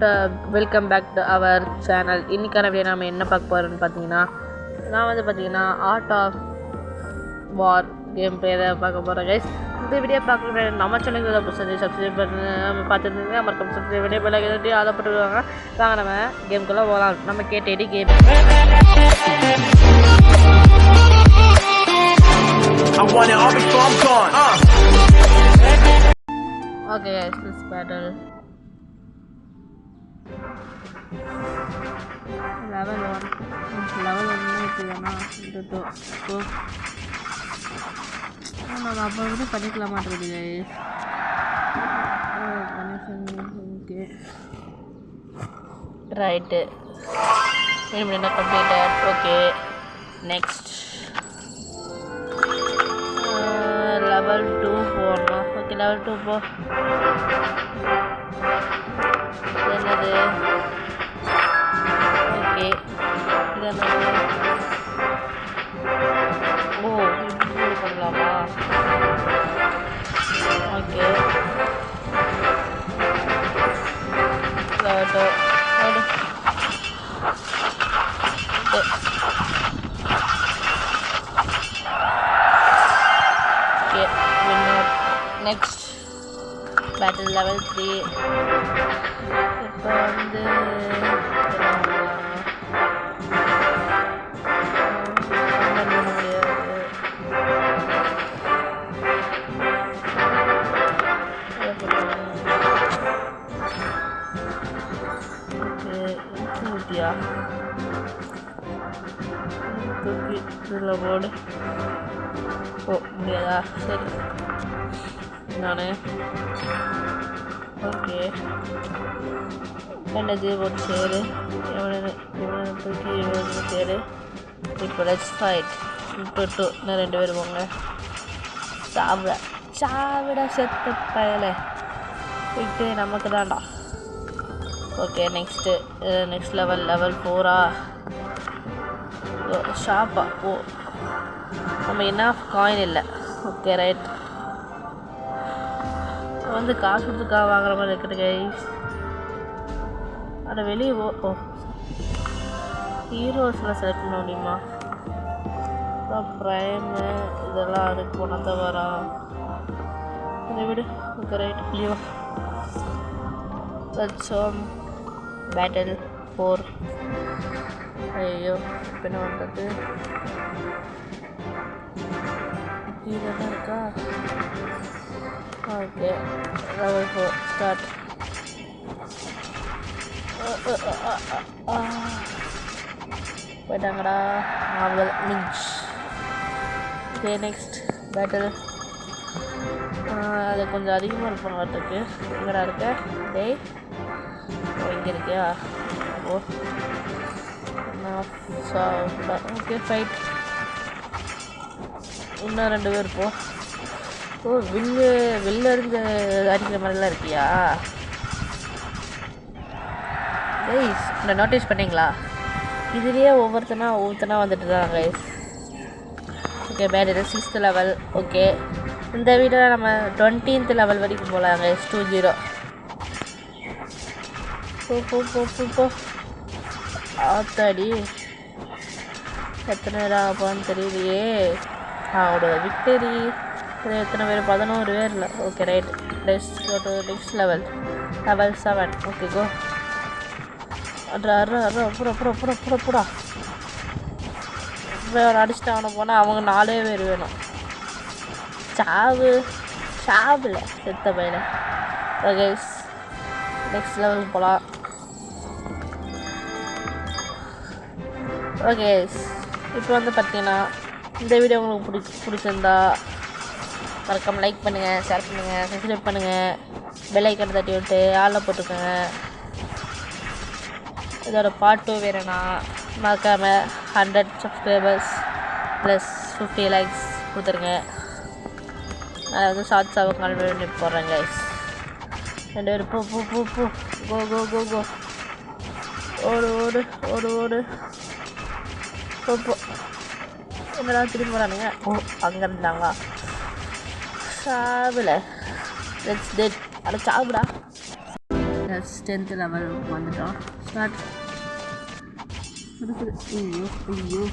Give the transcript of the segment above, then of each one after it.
Welcome back to our channel. இன்றைக்கான video நம்ம என்ன பார்க்க போகிறோம்னு பார்த்தீங்கன்னா, நான் வந்து பார்த்தீங்கன்னா art of war game play தான் பார்க்க போகிறேன் கைஸ். இந்த வீடியோ பார்க்குற நம்ம சேனலுக்கு புதுசாக சப்ஸ்கிரைப் பண்ணி பார்த்துருந்தீங்க மறக்காம சப்ஸ்கிரைப் பண்ணி பெல் அதை போட்டுருவாங்க. வாங்க நம்ம கேமுக்குள்ளே போகலாம். நம்ம கேட்டேடி game. Okay guys, let's battle. Level 1 இப்படிதானா இது நம்ம அப்போ வந்து பண்ணிக்கல மாட்டேங்குது கைஸ். ஓகே ரைட்டு என்ன கம்ப்ளீட்டட். ஓகே நெக்ஸ்ட் level 2 போகணும். ஓகே level 2 போ. என்னது ஓகே இது என்னது? ஓ இது பண்ணலாமா? Okay level 2 next battle level 3. இப்போ வந்து இதில் போர்டு ஓ முடியாதா? சரி நான் ஓகே என்னது ஒரு சேரு இவனை தூக்கி இவனுக்கு சேரு. இப்போ லெட்ஸ் ஃபைட் டூ இன்னும் 2 பேர் போங்க. சாவிட செத்த பயலை விட்டு நமக்கு தான்டா. ஓகே நெக்ஸ்ட் லெவல் 4 ஷாப்பா? ஓ நம்ம என்ன காயின் இல்லை. ஓகே ரைட் வந்து காசு கொடுத்துக்கா வாங்குற மாதிரி இருக்குது கைஸ். ஆனால் வெளியே ஓ ஹீரோஸ்லாம் செலக்ட் பண்ண முடியுமா? ப்ரைமு இதெல்லாம் அதுக்கு போனால் தான் வரா. அதை விடு. Okay right Leo battle 4. ஐயோ இப்போ என்ன பண்ணுறது? இதெல்லாம் இருக்கா? Okay level 4 start. போயிட்டாங்கடா நாவல் மிஞ்ச். Okay next battle. அது கொஞ்சம் அதிகமாக இருக்கும் வரத்துக்கு. எங்கடா இருக்க டேய்? இங்கே இருக்கியா? ஓ ஓகே ஃபைட். இன்னும் 2 பேர் போ. ஓ வெளில இருந்து அடிக்கிற மாதிரிலாம் இருக்கியா? கைஸ் இந்த நோட்டீஸ் பண்ணிங்களா? இதுலேயே ஒவ்வொருத்தனா வந்துட்டு தான் guys. Okay battle 6th level. Okay இந்த வீடியோவில் நம்ம 20th லெவல் வரைக்கும் போகலாம் கைஸ். 20 போ ஆத்தாடி எத்தனை நேரம் ஆப்பான்னு தெரியலையே. அவனோட விக்டரி எத்தனை பேர்? 11 பேர் இல்லை. Okay right next level 7. Okay go அப்புறம் அடிச்சுட்டு அவனை போனால் அவங்க 4 பேர் வேணும். சாவில் செத்த பையனை. ஓகே நெக்ஸ்ட் லெவலுக்கு போகலாம். ஓகே இப்போ வந்து பார்த்தீங்கன்னா இந்த வீடியோ உங்களுக்கு பிடிச்சிருந்தா மறக்காம லைக் பண்ணுங்கள், ஷேர் பண்ணுங்கள், சப்ஸ்கிரைப் பண்ணுங்கள், பெல் ஐக்கன் தட்டி விட்டு ஆளில் போட்டுக்கோங்க. இதோட பார்ட் 2 வேணும்னா மறக்காமல் 100 சப்ஸ்கிரைபர்ஸ் ப்ளஸ் 50 லைக்ஸ் கொடுத்துருங்க. அதை வந்து ஷார்ட்ஸாக கான்வெர்ட் பண்ணி போடுறேன் கைஸ். 2 பேர் போ கோ ஓடு போ. என்னடா திரும்பி வரானுங்க? ஓ அங்கே இருந்தாங்களா? சாவில் லெட்ஸ் டெட். அட சாவுடா. 10th லெவல் வந்துட்டோம். ஸ்டார்ட். ஐயோ ஐயோ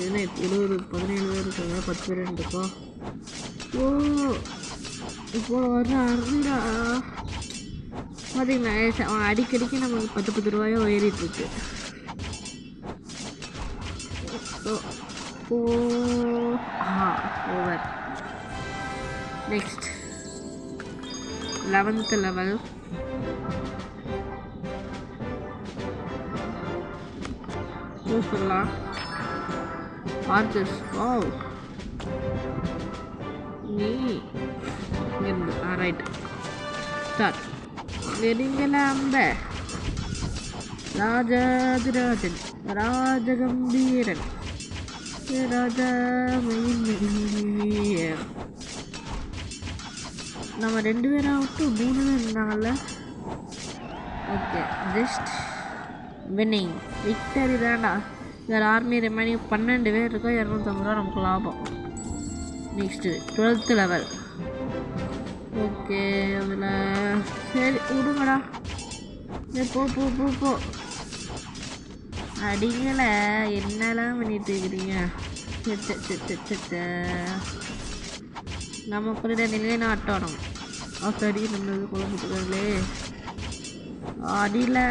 என்ன 17 பேர் இருக்காங்க, 10 பேர் இருக்கோம். ஓ இப்போ வர அருடா பார்த்தீங்களா, அவன் அடிக்கடிக்கு நமக்கு 10 ரூபாயோ ஏறிட்டுருக்கு. Oh over. Next 11th level. Use பண்ணலாம். ஆர்ச்சர்ஸ். ஓ நீ ரைட். ஸ்டார்ட். நெடுங்கலாம்ப ராஜாதிராஜன் ராஜகம்பீரன் ராஜா மயில். நம்ம 2 பேராகட்டும் 3 பேர் இருந்தாங்கல்ல. ஓகே, ஜஸ்ட் வின்னிங் விக்டரி தான்டா. வேறு ஆர்மி ரெமைனிங் 12 பேர் இருக்கோம். 250 ரூபா நமக்கு லாபம். Next 12th level. ஓகே, அதில் சரி விடுங்கடா. போ போ போ போ அடிங்களை என்னெல்லாம் பண்ணிட்டு இருக்கிறீங்க. நமக்குள்ள நிலைநாட்டணும். அடி நம்ம குழம்பிட்டுருக்காங்களே. அடியில்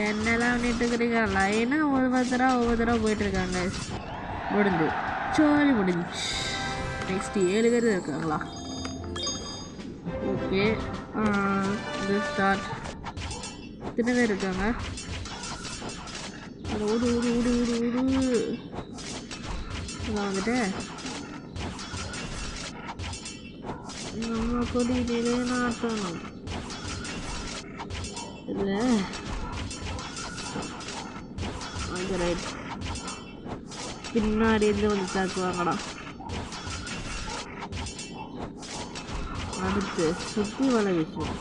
என்னெல்லாம் பண்ணிட்டு இருக்கிறீங்க. லைனாக ஒவ்வொரு தடவை போயிட்டுருக்காங்க. முடிஞ்சு சோழி முடிஞ்சு. நெக்ஸ்ட் 7 பேர் இருக்காங்களா. Okay, start. எத்தனை பேர் இருக்காங்க. அது ஓடு ஓடு ஓடு ஓடு ஓடு. நான் வந்துட்டு நம்ம கொடி நிலைநாட்டணும். இல்லை அது ரைட். பின்னாடி இருந்து வந்து தாக்குவாங்கடா. அடுத்து சுற்றி வலை வைக்கும்.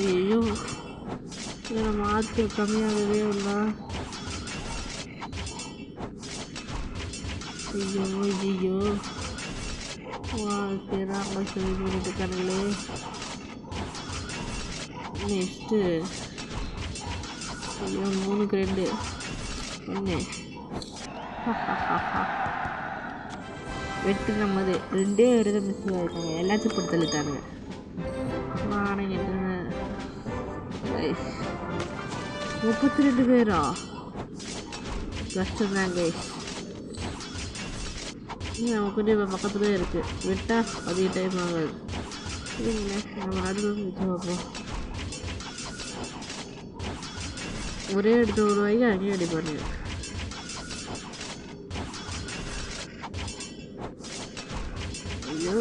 ஐயோ நம்ம ஆட்கள் கம்மியாகவே இல்லை. ஐயோ ஐயோ வாழ்க்கைறாங்க சொல்லி பண்ணிட்டு இருக்கானுங்களே. நெக்ஸ்ட்டு ஐயோ 3க்கு 2 ஒன்று. வெட்டு நம்மது 2 பேர் தான் மிஸ் ஆகிருக்காங்க. எல்லாத்தையும் போட்டு தள்ளிட்டானுங்க. ஆனால் 32 பேரா கஷ்டம்தான் கைஸ். நம்ம கொஞ்சம் இப்போ பக்கத்துலேயே இருக்குது. விட்டா அதிக டைம் ஆகாது. சரிங்களே, நம்ம நடுவில் வச்சு பார்ப்போம். ஒரே இடத்துல 1 ரூபாய்க்கு அங்கேயும் அடிப்பானுங்க. ஐயோ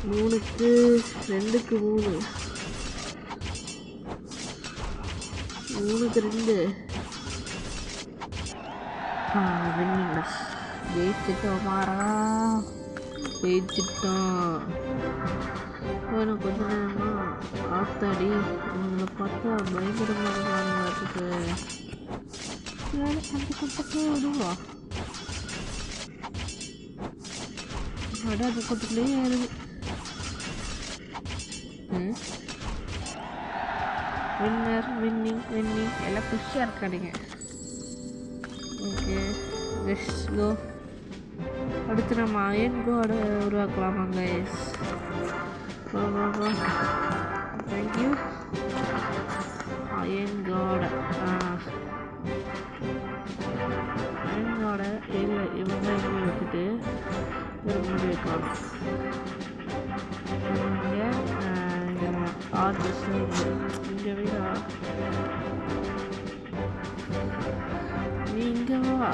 3க்கு 2க்கு 3 3க்கு 2. வின்னிங்களா, ஜெயிச்சிட்டோம். மாறா ஜெயிச்சிட்டோம். எனக்கு கொஞ்ச நேரமா ஆத்தாடி உங்களை பார்த்தா பயங்கரமாக காணுங்கிறதுக்கு அந்த பக்கத்துக்கு விடுவா. அது பக்கத்துக்குள்ளேயே ஏறுது. வின்னர் வின்னிங் வின்னிங் எல்லாம் குஷியாக இருக்காடிங்க. Okay, let's go. அடுத்து நம்ம அயன் கார்டை உருவாக்கலாமா கைஸ். தேங்க்யூ. அயன் கார்டை இவங்க இங்கே வச்சுட்டு ஒரு முன்னாடி வைக்கலாம். இங்கே ஆர்டர்ஸ் இங்கே வைடா. நீ இங்கே வா.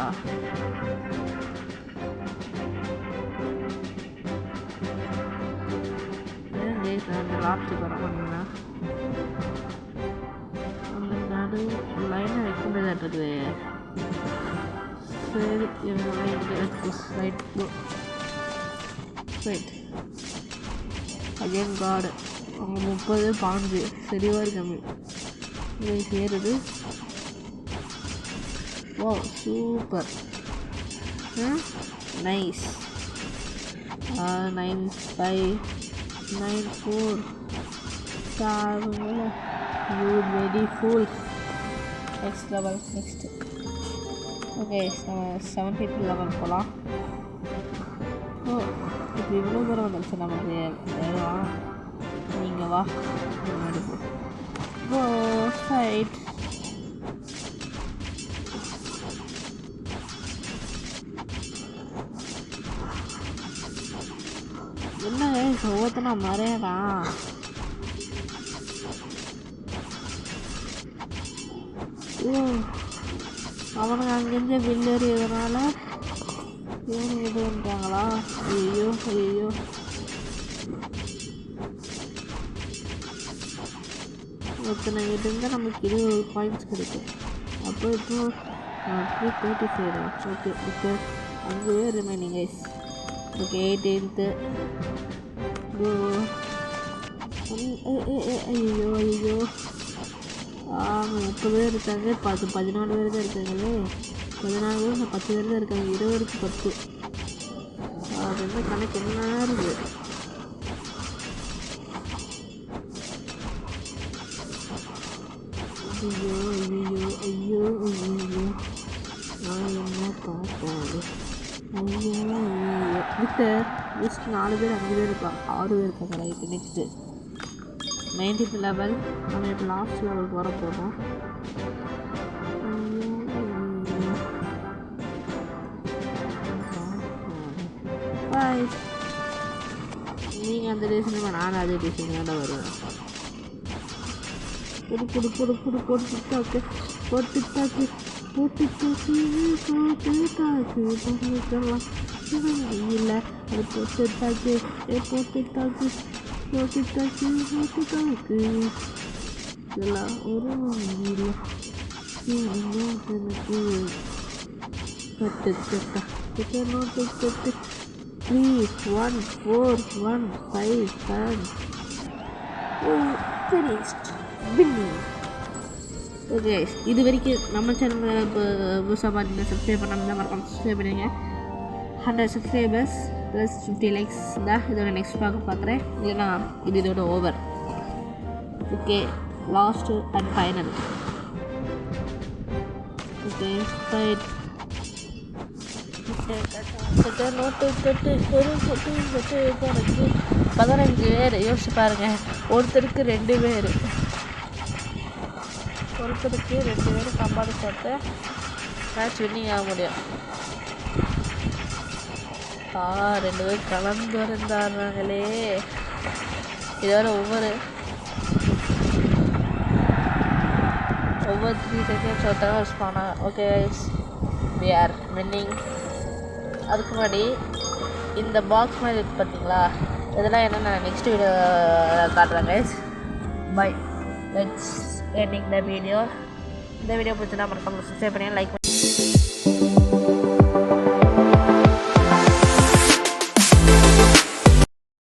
அந்த லாஸ்ட்டுக்கு வர பண்ணா அந்த நடு லைனாக வைக்க முடியாதுது. சரி, இவங்க இங்கே ரைட் ரைட். அயன் கார்டு அவங்க 30 பாஞ்சு சரிவாரி கம்மி. இதை சேருது. ஓ super. Nice. 9 5 9 4 you very fool. Next level. Next. Okay, 7 people level போலாம். இப்போ இவ்வளோ தூரம் வந்துருச்சு நமக்கு. நீங்கள் வா முன்னாடி போ ஃபைட். என்ன ஒவ்வொருத்தனா மறையறான். அவனுக்கு அங்கேருந்து வில்லறியதுனால இவனுக்கு இது பண்ணுறாங்களா? ஐயோ ஐயோ. ஒருத்தனை இருந்தால் நமக்கு 20 பாயிண்ட்ஸ் கிடைக்கும். அப்போ இப்போ 335. ஓகே இப்போ அங்கேயே ரிமைனிங் கைஸ். Okay 18th. ஐயோ ஐயோ. 30 பேர் இருக்காங்க. 14 பேர் தான் இருக்காங்களே. 14 பேர் 10 பேர் தான் இருக்காங்க. 20க்கு 10. அது என்ன கணக்கு என்ன இருக்குது? ஐயோ ஐயோ ஐயோ ஐயோ. நான் என்ன பார்த்தேன்? ஐயோ ஐயோ. விக்டர் ஜஸ்ட் 4 பேர் 5 பேர் இருக்கலாம். 6 பேர் இருக்காங்க. ரைட்டு. Next 90th level. நம்ம இப்போ லாஸ்ட் லெவலுக்கு வர போகிறோம். நீங்கள் அந்த டிசைன் நான் அதே டிசைன் தான் வருவேன். போட்டு இல்லை அது போட்டு இதெல்லாம் ஒரு இல்லை. 3 1 4 1 5 10. finished winning. ஓகே இது வரைக்கும் நம்ம சேனலில் இப்போ புதுசாக பார்த்தீங்கன்னா சப்ஸ்கிரைப் பண்ணாமல் மறக்காம சப்ஸ்கிரைப் பண்ணுங்க. 100 சப்ஸ்கிரைபர்ஸ் ப்ளஸ் 50 லைக்ஸ் தான் இதோட நெக்ஸ்ட் பார்க்குறேன். இல்லைனா இதோட over. Okay last and final. Okay fight. Note கட்டு இப்போ எனக்கு 15 பேர். யோசிச்சு பாருங்கள். ஒருத்தருக்கு 2 பேர் சம்பாதி போட்டு மேட்ச் வின்னிங் ஆக முடியும். 2 பேர் கலந்து இருந்தாங்களே. இதோட ஒவ்வொரு 3 செகண்ட்ஸ் ஒருத்தவங்க ஸ்பானா. Okay we are winning. அதுக்கு முன்னாடி இந்த பாக்ஸ் மாதிரி இருக்குது பார்த்தீங்களா? இதெல்லாம் என்ன நான் நெக்ஸ்ட் வீடியோ காட்டுறேன் guys. Bye. Let's ending the video. இந்த வீடியோ பிடிச்சினா மறக்காம சப்ஸ்கிரைப் பண்ணி லைக் பண்ணி